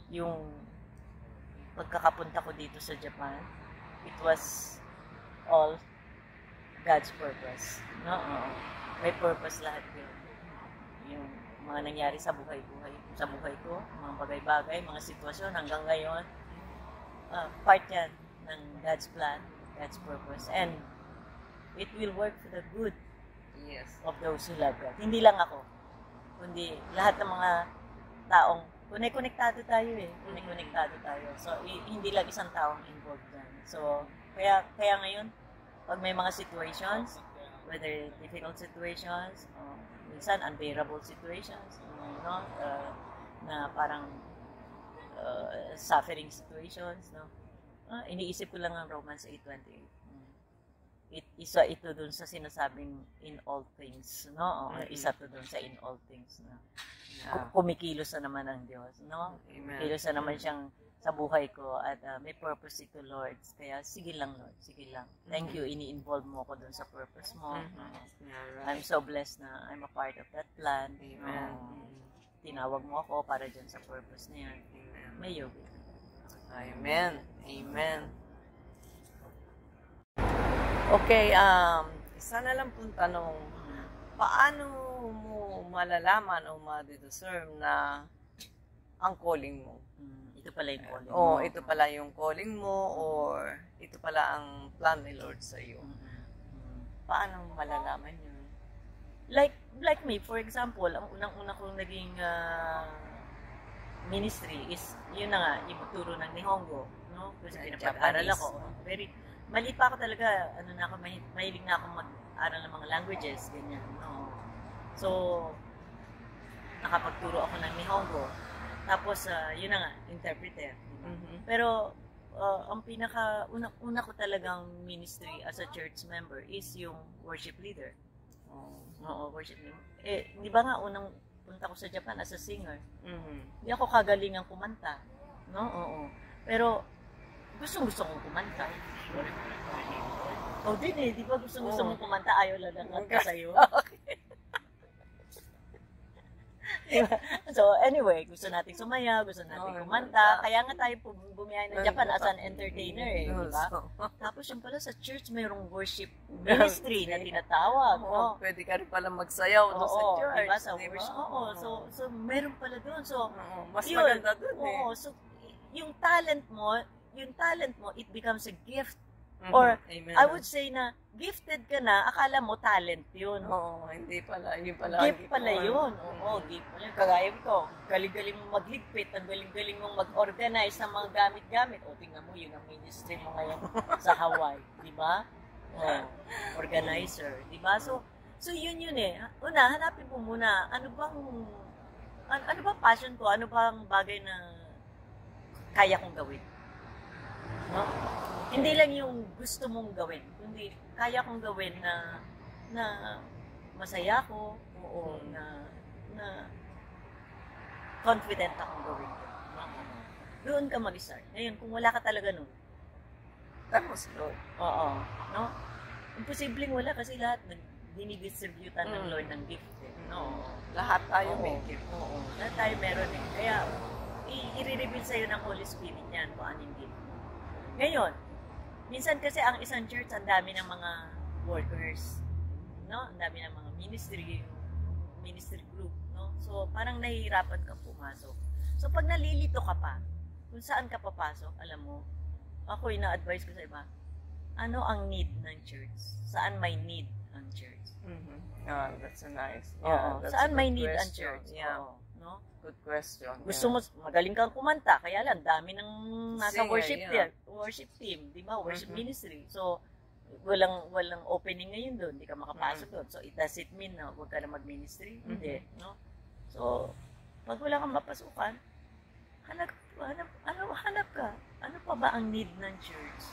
yung pagkakapunta ko dito sa Japan, it was all God's purpose. No? May purpose lahat yun. Yung mga nangyari sa buhay ko, mga bagay-bagay, mga sitwasyon hanggang ngayon, part yan ng God's plan, God's purpose, and it will work for the good of those who love God. Hindi lang ako, kundi lahat ng mga taong konektado tayo eh. Konektado tayo. So, hindi lang isang taong involved dyan. So, kaya ngayon, pag may mga situations, whether difficult situations, minsan unbearable situations, na parang suffering situations, no? Iniisip ko lang ang Romans 8:28. Isa ito dun sa sinasabing in all things, no? Isa to dun sa in all things, no? Kumikilos na naman ang Diyos, no? Kumikilos na naman siyang sa buhay ko at may purpose ito, Lord. Kaya sige lang, Lord, sige lang. Thank you, ini-involve mo ko dun sa purpose mo. I'm so blessed na I'm a part of that plan. Tinawag mo ako para dyan sa purpose niya. May yoga. Amen. Amen. Okay, isa na lang pong tanong. Paano mo malalaman o ma-discern na ang calling mo? Ito pala yung calling mo. Ito pala yung calling mo or ito pala ang plan ni Lord sa iyo. Paano mo malalaman yun? Like me, for example, ang unang-una kong naging ministry is, yun na nga, yung magturo ng Nihongo, no? Kasi pinapag-aral ako. mali pa ako talaga, mahilig na ako mag-aral ng mga languages, ganyan, no. So, nakapagturo ako ng Nihongo. Tapos, yun na nga, interpreter. Pero, ang una ko talagang ministry as a church member is yung worship leader. Oo, worship leader. Di ba nga, unang punta ko sa Japan as a singer. Hindi ako kagalingang kumanta. No? Oo. Pero, gusto kong kumanta. Din di ba gusto mong kumanta, ayaw lang kanta sa'yo. Diba? So, anyway, gusto nating sumaya, gusto nating kumanta. Kaya nga tayo bumiyay ng Japan as an entertainer, diba? Tapos yung pala sa church, mayroong worship ministry na tinatawag. Pwede ka rin pala magsayaw doon sa church. Diba? Sa worship. So, meron pala doon. So, mas maganda doon so, yung talent mo, it becomes a gift. Or, Amen. I would say na, gifted ka na, akala mo talent yun. Hindi pala. Yun pala. Gift pala yun. Gift pala yun. Kagaya ko, galing-galing mong magligpit, ang galing-galing mong mag-organize ng mga gamit-gamit. Tingnan mo, yun ang ministry mo ngayon sa Hawaii. Diba? Organizer. Diba? So yun eh. Una, hanapin mo muna, ano bang passion ko? Ano bang bagay na kaya kong gawin? No? Hindi lang yung gusto mong gawin, kundi kaya kong gawin na masaya ko, na confident akong gawin ko. Doon ka mag-start. Ngayon, kung wala ka talaga nun, tapos Lord. No? Imposibleng wala kasi lahat dinidistributan ng Lord ng gift. No? Lahat tayo may gift. Lahat tayo meron eh. Kaya, i-reveal sa'yo ng Holy Spirit yan kung anong gift. Ngayon, minsan kasi ang isang church, ang dami ng mga workers, no? Ang dami ng mga ministry group, no? So, parang nahihirapan kang pumasok. So, pag nalilito ka pa, kung saan ka papasok, alam mo, ako ina-advise ko sa iba, ano ang need ng church? Saan may need ang church? That's a nice. Saan may need ang church? No? Good question. Gusto mo, magaling kang kumanta, kaya lang, dami ng nasa worship team, di ba? Worship ministry. So, walang opening ngayon doon, hindi ka makapasok doon. So, it doesn't mean na huwag ka na mag-ministry. Hindi, no? So, pag wala kang mapasukan, hanap ka. Ano pa ba ang need ng church?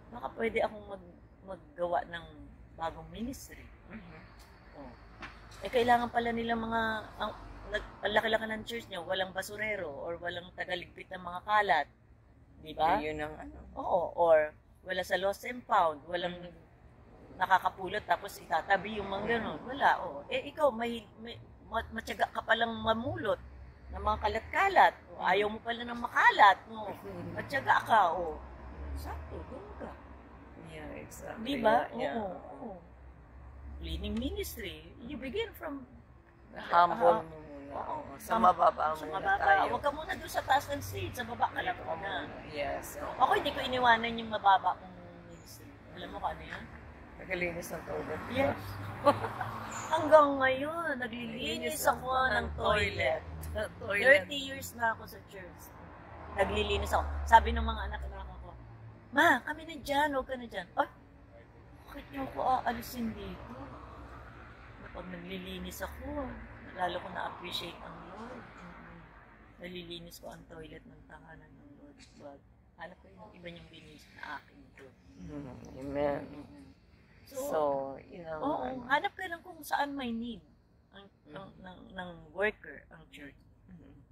Baka pwede akong maggawa ng bagong ministry. Kailangan pala nila ang laki-laki ng church niyo, walang basurero or walang tagaligpit ng mga kalat. Di ba? Yun ang ano. Or wala sa lost and found, walang nakakapulot tapos itatabi yung mga gano'n. Wala, ikaw, matyaga ka palang mamulot ng mga kalat-kalat. Ayaw mo pala ng makalat. Matyaga ka, sakto, doon ka. Yeah, exactly. Di ba? Oo. Cleaning ministry, you begin from humble mo muna. Sa mababa muna tayo. Huwag ka muna doon sa taas ng stage, sa baba ka lang muna. Yes. Ako hindi ko iniwanan yung mababa kong ministry. Alam mo kung ano yan? Naglilinis ng toilet. Yes. Hanggang ngayon, naglilinis ako ng toilet. 30 years na ako sa church. Naglilinis ako. Sabi ng mga anak-anak ko, Ma, kami na dyan, huwag ka na dyan. Ay, bakit niyo ako aalisin dito? Pag naglilinis ako, lalo ko na-appreciate ang Lord. Nalilinis ko ang toilet ng tahanan ng Lord. But, hanap ko yung iba niyang binis na akin ito. Amen. So, hanap ka lang kung saan may need ng worker ang church.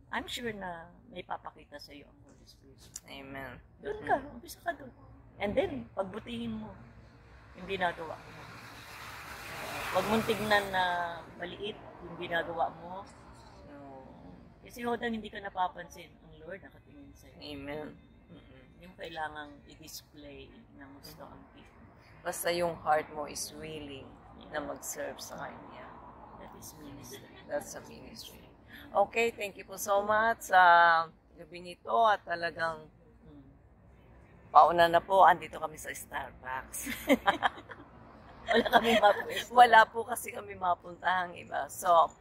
I'm sure na may papakita sa iyo ang Holy Spirit. Amen. Doon ka, umpisa ka doon. And then, pagbutihin mo yung ginagawa mo. Huwag mong tignan na maliit yung ginagawa mo. Kasi hodang hindi ka napapansin, ang Lord nakatingin sa'yo. Amen. Yung kailangang i-display na gusto ang gift. Basta yung heart mo is willing na mag-serve sa Kanya. That is ministry. That's a ministry. Okay, thank you po so much sa gabi nito at talagang pauna na po, andito kami sa Starbucks. Wala po kasi kami mapuntahang iba. So,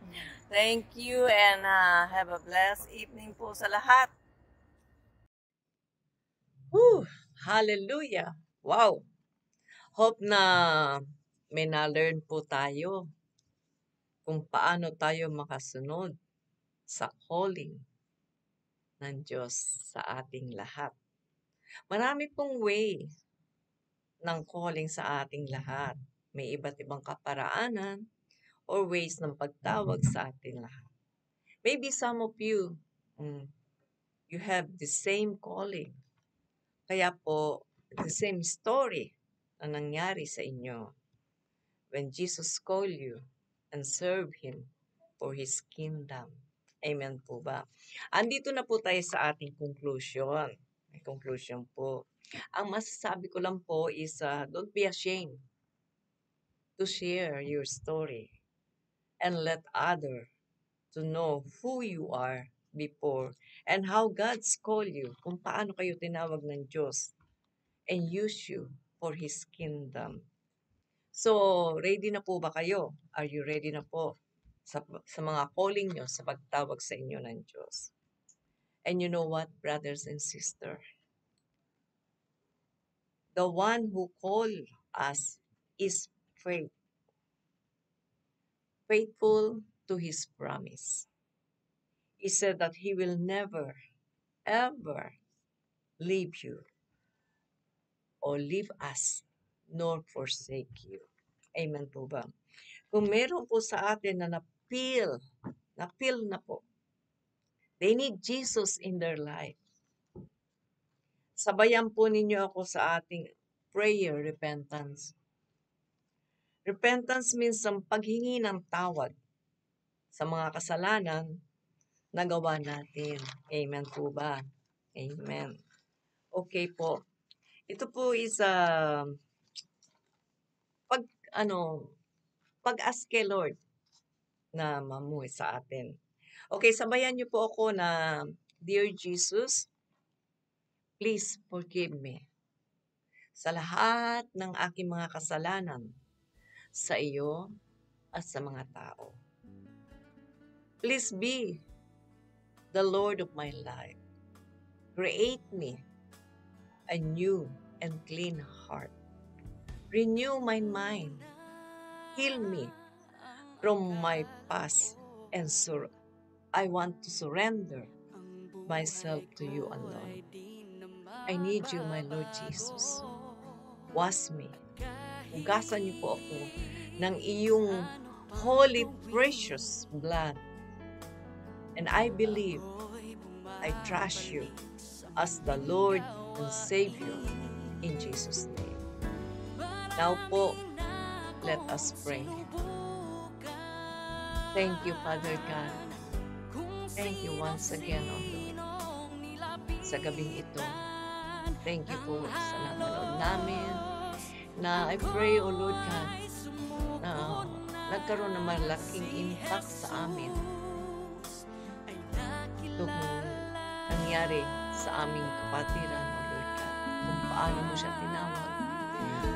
thank you and have a blessed evening po sa lahat. Hallelujah! Wow! Hope na may na-learn po tayo kung paano tayo makasunod sa calling ng Diyos sa ating lahat. Marami pong way ng calling sa ating lahat. May iba't ibang kaparaanan or ways ng pagtawag sa ating lahat. Maybe some of you, you have the same calling. Kaya po, the same story na nangyari sa inyo when Jesus called you and serve Him for His kingdom. Amen po ba? Andito na po tayo sa ating conclusion. May conclusion po. Ang masasabi ko lang po is don't be ashamed to share your story and let others to know who you are before and how God's called you, kung paano kayo tinawag ng Diyos and use you for His kingdom. So, ready na po ba kayo? Are you ready na po sa mga calling nyo, sa pagtawag sa inyo ng Diyos? And you know what, brothers and sisters? The one who called us is faithful to His promise. He said that He will never, ever leave you or leave us, nor forsake you. Amen po ba? Kung meron po sa atin na na-feel na po, they need Jesus in their life. Sabayan po ninyo ako sa ating prayer, repentance. Repentance means ang paghingi ng tawad sa mga kasalanan na gawa natin. Amen po ba? Amen. Okay po. Ito po is pag-ask kay Lord na mamuhay sa atin. Okay, sabayan niyo po ako na, Dear Jesus, please forgive me sa lahat ng aking mga kasalanan sa iyo at sa mga tao. Please be the Lord of my life. Create me a new and clean heart. Renew my mind. Heal me from my past and I want to surrender myself to you alone. I need you, my Lord Jesus. Wash me. Hugasan niyo po ako ng iyong holy, precious blood. And I believe, I trust you as the Lord and Savior in Jesus' name. Now po, let us pray. Thank you, Father God. Thank you once again, O Lord, sa gabing ito. Thank you po sa napanood namin na I pray, O Lord God, na nagkaroon ng malaking impact sa amin. Ito kung nangyari sa aming kapatiran, O Lord God, kung paano mo siya tinawag,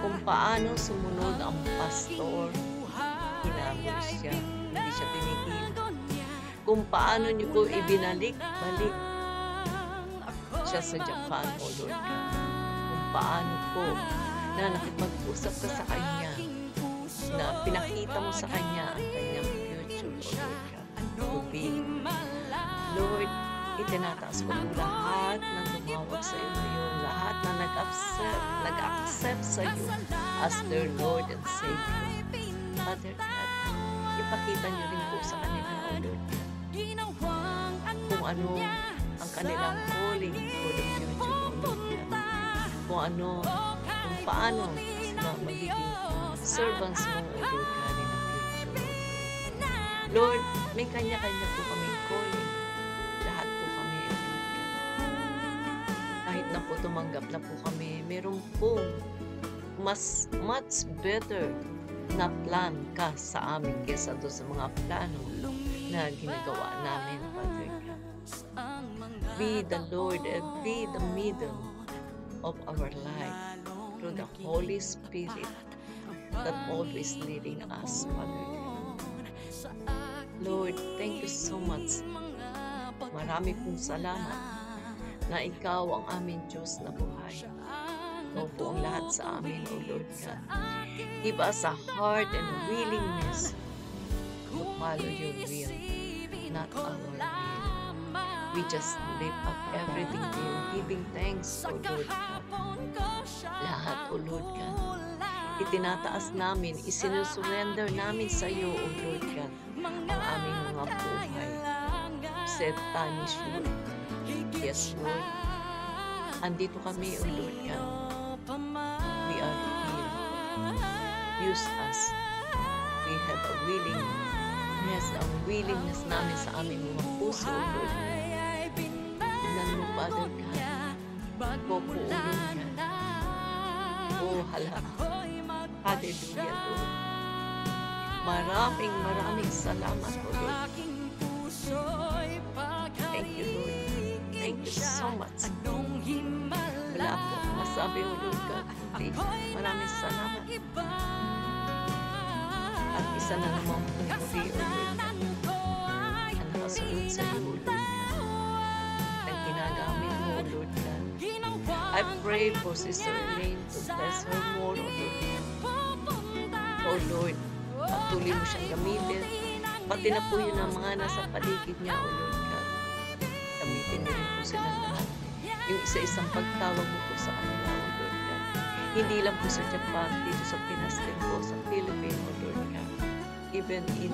kung paano sumunod ang pastor, hinabol siya, hindi siya pinigil, kung paano niyo po ibinalik-balik siya sa Japan, O Lord God, kung paano po na nakipag-usap ka sa kanya, na pinakita mo sa kanya ang kanyang future, O Lord God, to be. Lord, itinataas ko po lahat ng tumawag sa iyo ngayon, lahat na nag-accept sa iyo as their Lord and Savior. Father God, ipakita niyo rin po sa kanila, O Lord God, kung ano ang kanilang calling for the future, O Lord God. Kung paano sila magiging servants mo, O Lord God, in the future. Lord, may kanya-kanya po kaming calling. Lahat po kami, O Lord God. Kahit na po tumanggap na po kami, meron po much better na plan ka sa amin kesa doon sa mga plano na ginagawa namin, Father God. Be the Lord and be the middle of our life through the Holy Spirit that always leading us, Father God. Lord, thank you so much. Marami pong salamat na ikaw ang aming Diyos na buhay. Opo, ang lahat sa amin, O Lord God. Give us a heart and willingness to follow your will, not our will. We just lift up everything to you, giving thanks, O Lord God. Lahat, O Lord God. Itinataas namin, isinusurrender namin sa iyo, O Lord God, ang aming mga buhay. Set tanish, Lord. Yes, Lord. Andito kami, O Lord God. We are here. Use us. We have a willingness namin sa aming mga puso, O Lord God. Tingnan mo, Father God. Opo, O Lord God. Oh, hala. Hallelujah, Lord. Maraming salamat, O Lord. Thank you, Lord. Thank you so much. Wala po masabi, O Lord God. Maraming salamat. At isa na naman po muli, O Lord God, ang nakasunod sa iyo, O Lord God, ang ginagamit mo, O Lord God. I pray for Sister Elaine to bless her more, O Lord God. O Lord, patuloy mo siyang gamitin. Pati na po yun ang mga nasa paligid niya, O Lord God. Gamitin mo rin po silang lahat. Yung isa-isang pagtawag mo po sa kanila, O Lord God. Hindi lang po sa Japan, dito sa Pinas din po, sa Philippines, O Lord God. Even in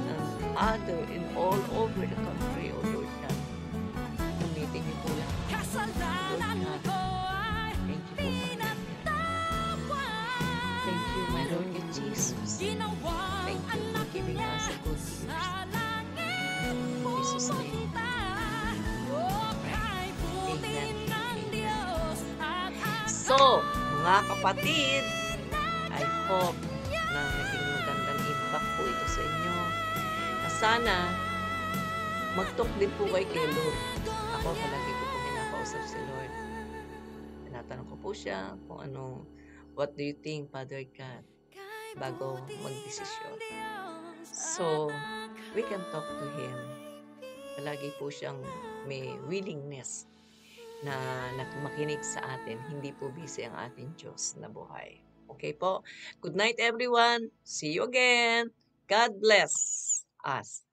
all over the country, O Lord God. Gamitin niyo po lang, O Lord God. Thank you po, Panginoon. Thank you, my Lord God Jesus. Thank you for giving us a good years. In Jesus' name. Amen. So, mga kapatid, I hope na naging magandang impact po ito sa inyo. Na sana, mag-talk din po kayo kay Lord. Ako palagi ko po kinakausap si Lord. Tinatanong ko po siya kung ano, what do you think, Father God, bago mag-desisyon. So, we can talk to Him. Palagi po siyang may willingness na makinig sa atin. Hindi po busy ang ating Diyos na buhay. Okay po? Good night, everyone. See you again. God bless us.